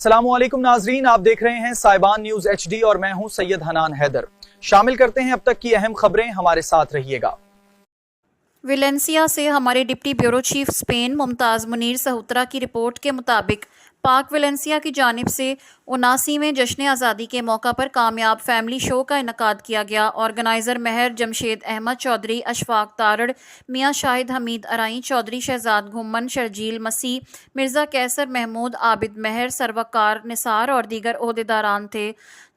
अस्सलाम वालेकुम नाजरीन, आप देख रहे हैं साइबान न्यूज HD और मैं हूं सैयद हनान हैदर। शामिल करते हैं अब तक की अहम खबरें, हमारे साथ रहिएगा। वेलेंसिया से हमारे deputy bureau chief Spain Mumtaz Munir सहुत्रा की रिपोर्ट के मुताबिक पाक वेलेंसिया की जानिब से 79वें जश्न आज़ादी के मौका पर कामयाब फैमिली शो का इनकाद किया गया। ऑर्गेनाइज़र महर जमशेद अहमद चौधरी, अशफाक तारड़, मियाँ शाहिद हमीद अराई, चौधरी शहजाद घुम्मन, शर्जील मसीह, मिर्ज़ा कैसर महमूद, आबिद महर, सरवकार निसार और दीगर ओहदेदारान थे।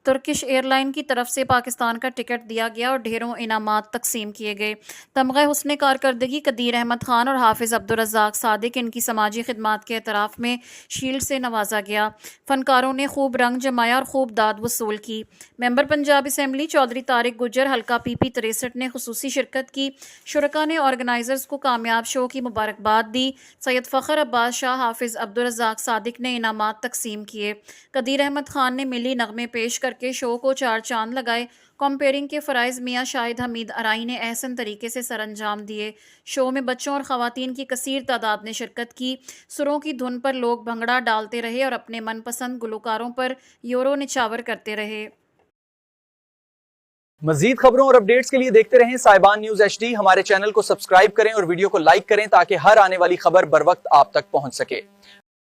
तुर्किश एयरलाइन की तरफ से पाकिस्तान का टिकट दिया गया और ढेरों इनामात तकसीम किए गए। तमग़े हुस्न कारकर्दगी कदीर अहमद ख़ान और हाफिज़ अब्दुल रज़्ज़ाक़ सादिक, इनकी समाजी खिदमात के एतराफ़ में शील्ड से नवाजा गया। फ़नकारों ने खूब रंग जमाया और खूब दाद वसूल की। मेंबर पंजाब असम्बली चौधरी तारिक गुजर, हल्का PP 63 ने खुसूसी शिरकत की। शुरका ने ऑर्गेनाइज़र्स को कामयाब शो की मुबारकबाद दी। सैयद फ़खर अब्बास शाह, हाफिज़ अब्दुल रज़्ज़ाक़ सादिक ने इनामात तकसीम किए। कदीर अहमद ख़ान ने मिली नगमे पेश करके शो को 4 चांद लगाए। कॉम्पेयरिंग के फ़राइज़ मियाँ शाहिद हमीद अराई ने एहसन तरीके से सरअंजाम दिए। शो में बच्चों और ख़वातीन की कसीर तादाद ने शिरकत की। सुरों की धुन पर लोग भंगड़ा डालते रहे और अपने मनपसंद गुलकारों पर योरो निछावर करते रहे। मजीद खबरों और अपडेट्स के लिए देखते रहें साइबान न्यूज HD। हमारे चैनल को सब्सक्राइब करें और वीडियो को लाइक करें ताकि हर आने वाली खबर बर वक्त आप तक पहुंच सके।